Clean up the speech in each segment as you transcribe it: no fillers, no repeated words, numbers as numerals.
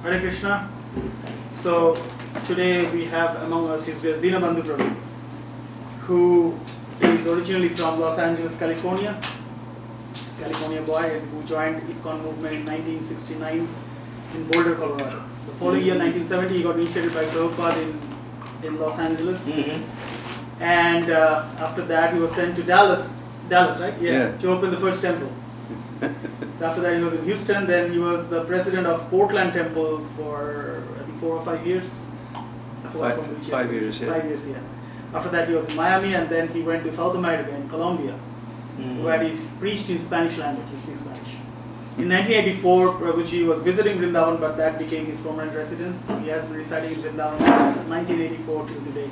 Hare Krishna. So today we have among us His Grace Deena Bandu Prabhu, who is originally from Los Angeles, California. California boy who joined ISKCON movement in 1969 in Boulder, Colorado. The following year, 1970, he got initiated by Prabhupada in Los Angeles. Mm-hmm. And after that, he was sent to Dallas, right? Yeah. To open the first temple. So after that, he was in Houston. Then he was the president of Portland Temple for I think 4 or 5 years. I forgot from which year. 5 years, yeah. 5 years, yeah. After that, he was in Miami, and then he went to South America in Colombia, where he preached in Spanish language. He speaks Spanish. In 1984, Prabhuji was visiting Vrindavan, but that became his permanent residence. He has been residing in Vrindavan since 1984 till today.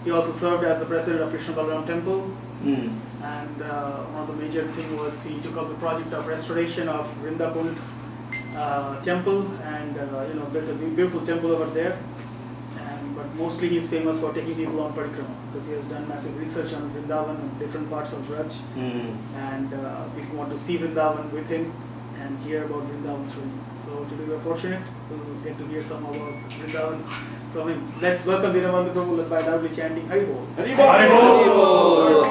He also served as the president of Krishna Balaram Temple. And one of the major thing was he took up the project of restoration of Vrindakund temple and built a beautiful temple over there. But mostly he is famous for taking people on parikrama because he has done massive research on Vrindavan and different parts of Braj. And people want to see Vrindavan with him and hear about Vrindavan through him. So today we are fortunate to get to hear some about Vrindavan from him. Let's welcome Deena Bandu Prabhu by loudly chanting Hari Bol. Hari Bol. Hari Bol.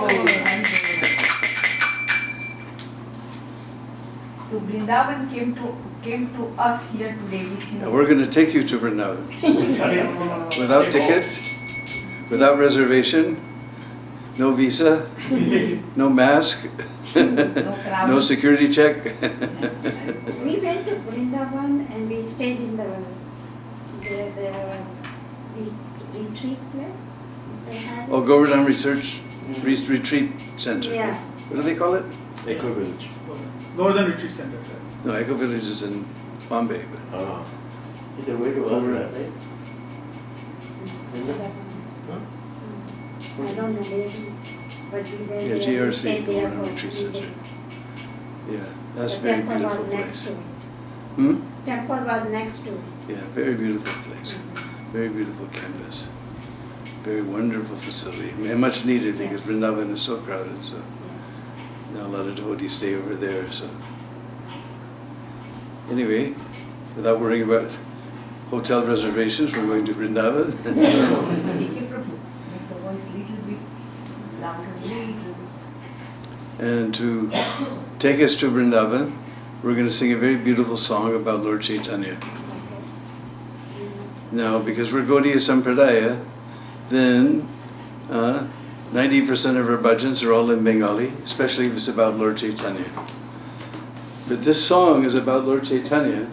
So Vrindavan came to us here today with you. We're going to take you to Vrindavan. Without ticket, without reservation, no visa, no mask, no security check. We went to Vrindavan and we stayed in the retreat place. They had Oh, Govardhan Retreat Center. Yeah. What do they call it? Eco Village. Govardhan Retreat Center. No, Eco Village is in Bombay. Oh. Either way to Govardhan, right? I don't know where, but we were Yeah, there, we stayed GRC, there Govardhan for Retreat 3 Center. days. Yeah, that's a The very temple beautiful was next place. to it. Hmm? Temple was next to it. Yeah, very beautiful place. Very beautiful canvas. Very wonderful facility. And much needed because Vrindavan is so crowded. So now a lot of devotees stay over there. So anyway, without worrying about hotel reservations, we're going to Vrindavan. And to take us to Vrindavan, we're going to sing a very beautiful song about Lord Chaitanya. Now, because we're Gaudiya Sampradaya, then 90% of our bhajans are all in Bengali, especially if it's about Lord Chaitanya. But this song is about Lord Chaitanya,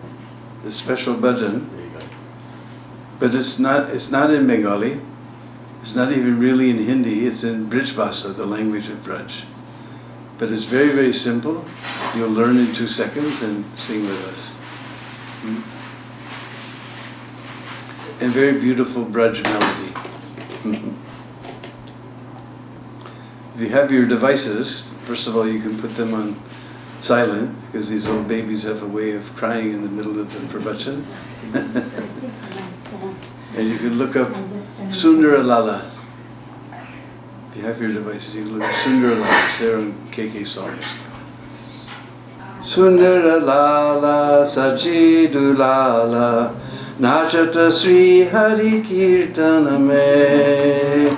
the special bhajan, but it's not in Bengali, it's not even really in Hindi, it's in Brij Bhasa, the language of Braj. But it's very, very simple. You'll learn in 2 seconds and sing with us. And very beautiful Braj melody. If you have your devices, first of all you can put them on silent, because these old babies have a way of crying in the middle of the pravachan. And you can look up Sundara Lala. If you have your devices, you can look at Sundara Lala. It's there on KK songs. Sundara Lala, Sajidu Lala, Nachata Sri Hari Kirtana Me.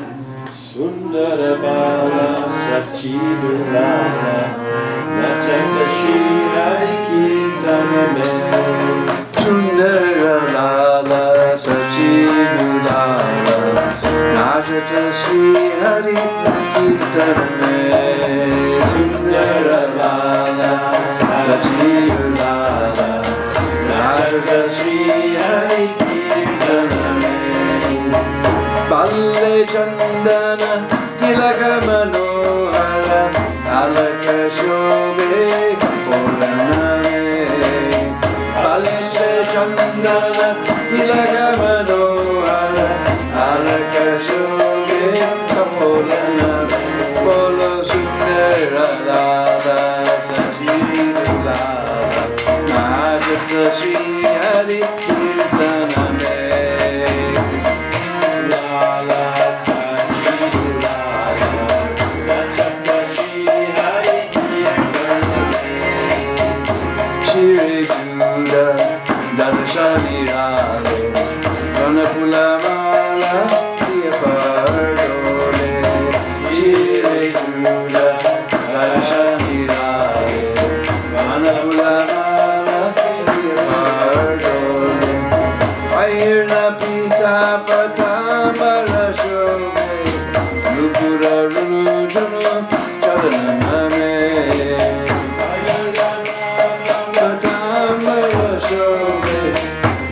Sundara Bala, Sachidu Lala, Nachanta Shri Hari Kirtana Me. Sundara Lala, Sachidu Lala, Nachata Sri Hari Kirtana Me. Sundara Lala, Sachidu Lala, Nachata Sri Hari Kirtana Me. Balle Chandana Tilaka Manohara Alaka Shobhe Kapolana Me. Balle Chandana Tilaka Manohara Alaka Shobhe Kapolana Me. Bolo Sundara Lala Sajidu Lala, Najata Sri Hari Kirtana Me. Lala Sajidu Lala, Najata Sri Hari Kirtana Me. Chire Juda Dadashani Rale Ganapula Mala Pardole Chire Juda Dadashani Rale Ganapula Mala Pardole Airna Pita Patamara Shome Nupura Runu Junu Charaname Patamara Shome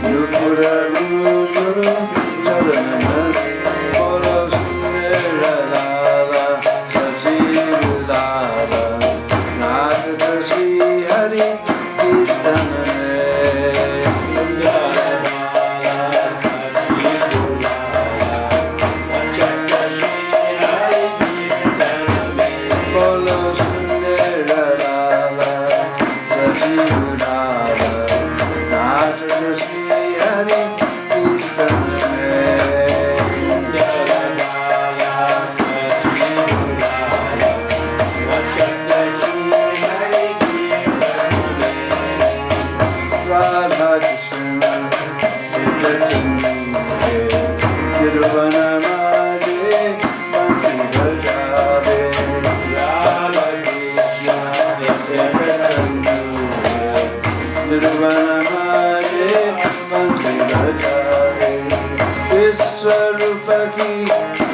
Nupura Runu Junu Charaname Polo Sundara Lala Sachiru Lala Nagata Sri Hari Kirtaname Viswarupaki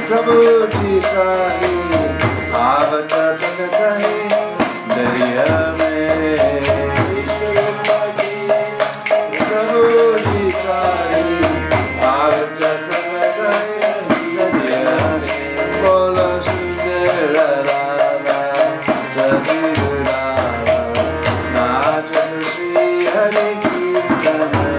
Prabhu Ji Sahi Avata Takatai Dariya Mein Viswarupaki Prabhu Ji Sahi Avata Takatai Dariya Mein Bola Sundara Rara Sadiru Rara Najan Sri Hari Kirtaname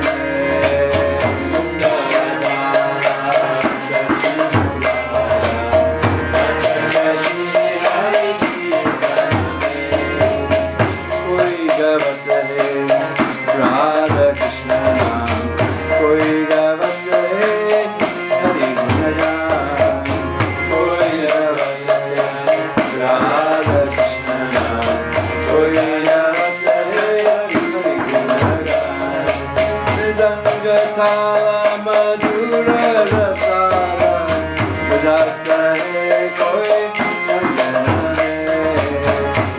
Radha Krishna Naam Koi Gavat Rahe Hari Gunagan Koi Gavat Rahe Radha Krishna Naam Koi Gavat Rahe Hari Gunagan Mridanga Thala Madhura Rasala Virat Rahe Koi Nandana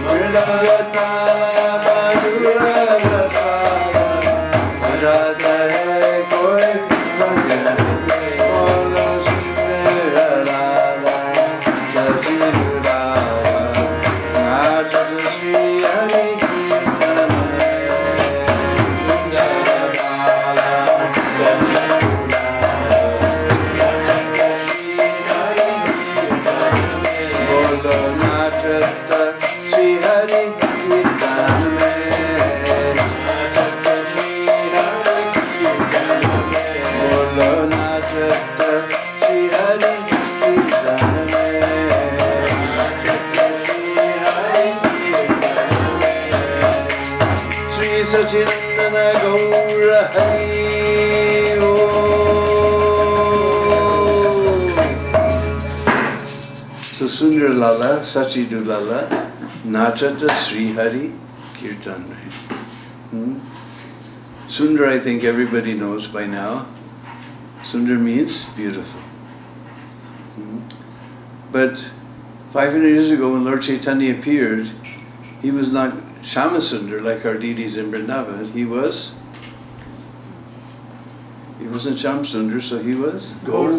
Mridanga Thala Madhura Rasala Radha hai koi Radha Bolo Sundara Radha Sachiru Radha Najan Sri Hari Kirtaname Sundara Radha Sachiru Radha Najan Sri Hari Kirtaname Bolo Nachata Sri Hari Kirtaname Bolo Nachata Sri Hari Kirtaname Sri Sachindana Gaura Hari Om. So Sundar Lala, Sachidu Lala, Nachata Sri Hari Kirtaname. Sundar, I think everybody knows by now. Sundar means beautiful. But 500 years ago when Lord Chaitanya appeared, he was not Shama Sundar like our deities in Vrindavan. He wasn't Sham Sundar, so he was Gaur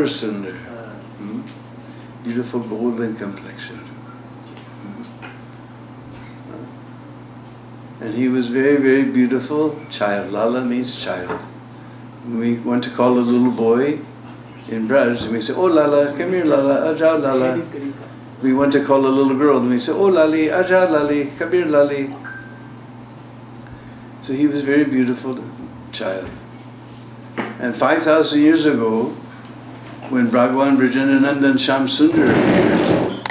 Sundar. Beautiful golden complexion. And he was very, very beautiful child. Lala means child. When we want to call a little boy in Braj, and we say, "Oh Lala, come here Lala, aja Lala." We want to call a little girl, and we say, "Oh Lali, aja Lali, come here Lali." So he was very beautiful child. And 5,000 years ago, when Bhagwan Brijananandan Sham Sundar appeared,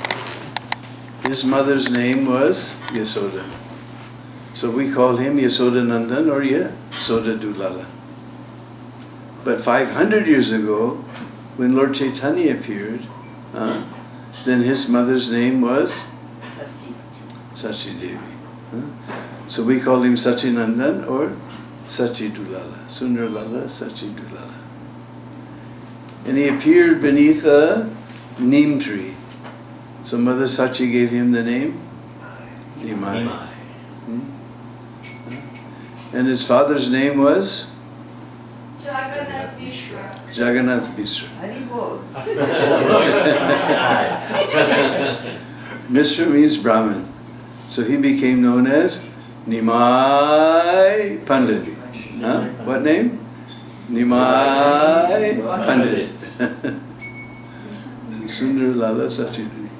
his mother's name was Yasoda. So we call him Yasodanandan or Yasoda Dulala. But 500 years ago, when Lord Chaitanya appeared, then his mother's name was Sachi Devi. So we call him Sachinandan or Sachidulala. Sundarlala, Sachidulala. And he appeared beneath a neem tree. So Mother Sachi gave him the name Nimai. And his father's name was Jagannath Mishra. Jagannath Mishra. Haribol. Mishra means Brahmin. So he became known as Nimai Pandit. Huh? What name? Nimai Pandit. Sundar Lala Sachiduni.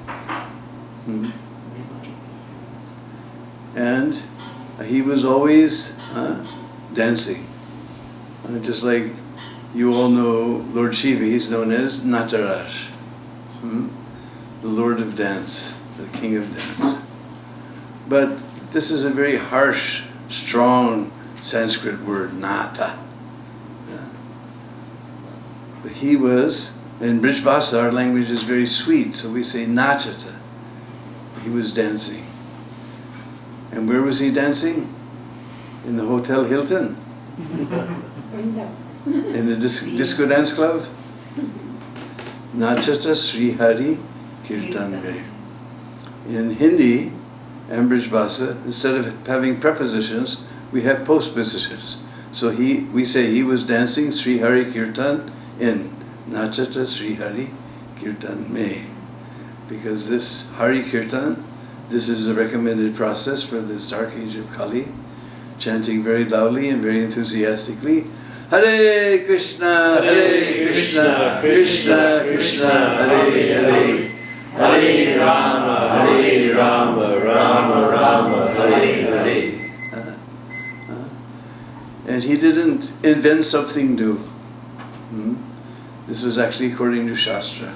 And he was always dancing. Just like you all know Lord Shiva, he's known as Nataraj, the Lord of Dance, the King of Dance. But this is a very harsh, strong Sanskrit word, Nata. But he was, in Brijbhasa, our language is very sweet, so we say Nachata. He was dancing. And where was he dancing? In the Hotel Hilton? In the disco dance club? Nachata Sri Hari Kirtan Mein. In Hindi and Brijbhasa, instead of having prepositions, we have postpositions. So we say he was dancing Sri Hari Kirtan in Nachata Sri Hari Kirtan Mein. Because this Hari Kirtan, this is a recommended process for this dark age of Kali, chanting very loudly and very enthusiastically, Hare Krishna, Krishna Krishna, Hare Hare, Hare Rama, Rama Rama, Hare Hare. And he didn't invent something new. This was actually according to Shastra.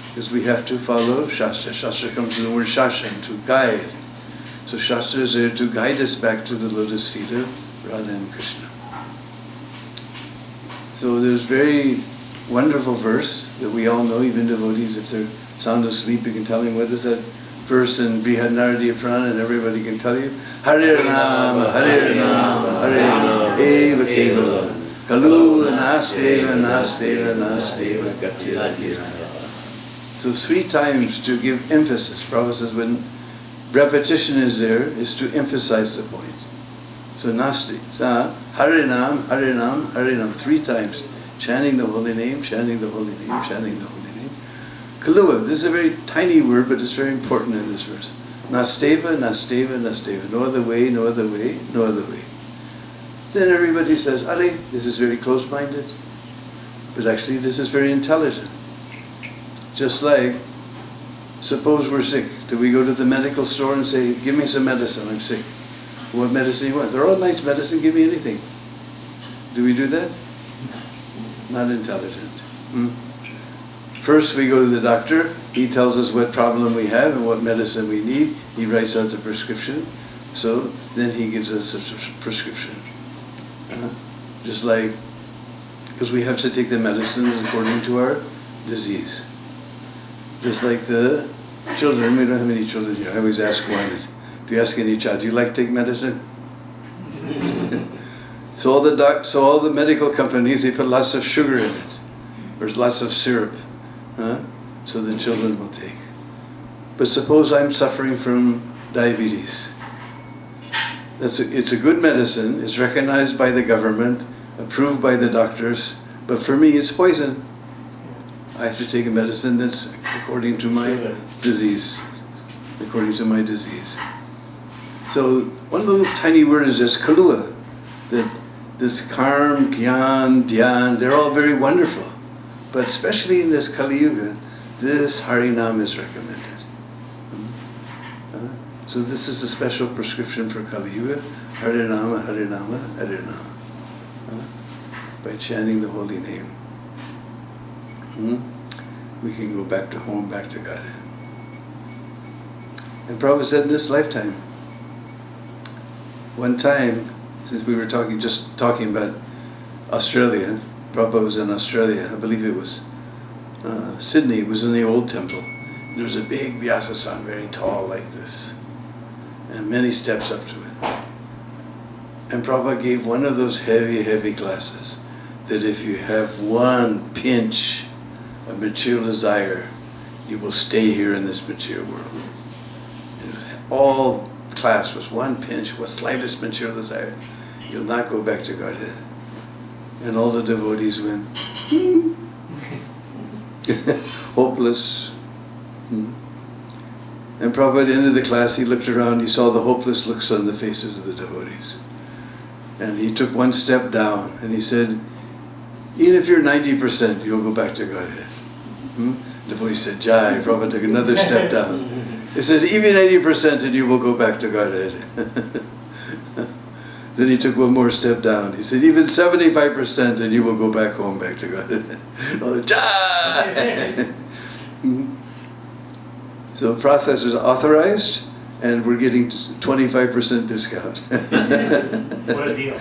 Because we have to follow Shastra. Shastra comes from the word Shashan, to guide. So Shastra is there to guide us back to the lotus feet of Radha and Krishna. So there's very wonderful verse that we all know, even devotees, if they're sound asleep, you can tell them what is that verse in Brihadaradiya Purana, and everybody can tell you. Hare Rama, Hare Rama, Hare Rama, Eva Kevala, Kalu Nasteva, Nasteva, Nasteva, Gatirati. So 3 times to give emphasis. Prabhupada says when repetition is there, is to emphasize the point. So Nasti, Harinam, Harinam, Harinam, 3 times. Chanting the holy name, chanting the holy name, chanting the holy name. Kaluva, this is a very tiny word, but it's very important in this verse. Nasteva, Nasteva, Nasteva. No other way, no other way, no other way. Then everybody says, Are, this is very close-minded. But actually this is very intelligent. Just like, suppose we're sick. Do we go to the medical store and say, give me some medicine, I'm sick? What medicine you want? They're all nice medicine, give me anything. Do we do that? Not intelligent. First we go to the doctor, he tells us what problem we have and what medicine we need. He writes out the prescription. So then he gives us a prescription. Just like, because we have to take the medicines according to our disease. Just like the children, we don't have any children here. I always ask one, if you ask any child, do you like to take medicine? So all the medical companies, they put lots of sugar in it. There's lots of syrup. So the children will take. But suppose I'm suffering from diabetes. It's a good medicine, it's recognized by the government, approved by the doctors, but for me it's poison. I have to take a medicine that's according to my disease. According to my disease. So one little tiny word is this, kalua. That this karm, gyan, dhyan, they're all very wonderful. But especially in this Kali Yuga, this Harinam is recommended. So this is a special prescription for Kali Yuga. Harinama, Harinama, Harinama. By chanting the holy name. We can go back to home, back to Godhead. And Prabhupada said in this lifetime, one time, since we were talking about Australia, Prabhupada was in Australia, I believe it was Sydney, it was in the old temple. There was a big Vyasa-san, very tall like this, and many steps up to it. And Prabhupada gave one of those heavy, heavy classes that if you have one pinch of material desire, you will stay here in this material world. All class was one pinch with slightest material desire. You'll not go back to Godhead. And all the devotees went, hopeless. And Prabhupada ended the class, he looked around, he saw the hopeless looks on the faces of the devotees. And he took one step down and he said, even if you're 90%, you'll go back to Godhead. The devotee said, Jai. Prabhupada took another step down. He said, even 80% and you will go back to Godhead. Then he took one more step down. He said, even 75% and you will go back home, back to Godhead. Oh, Jai! So the process is authorized and we're getting 25% discount. What a deal.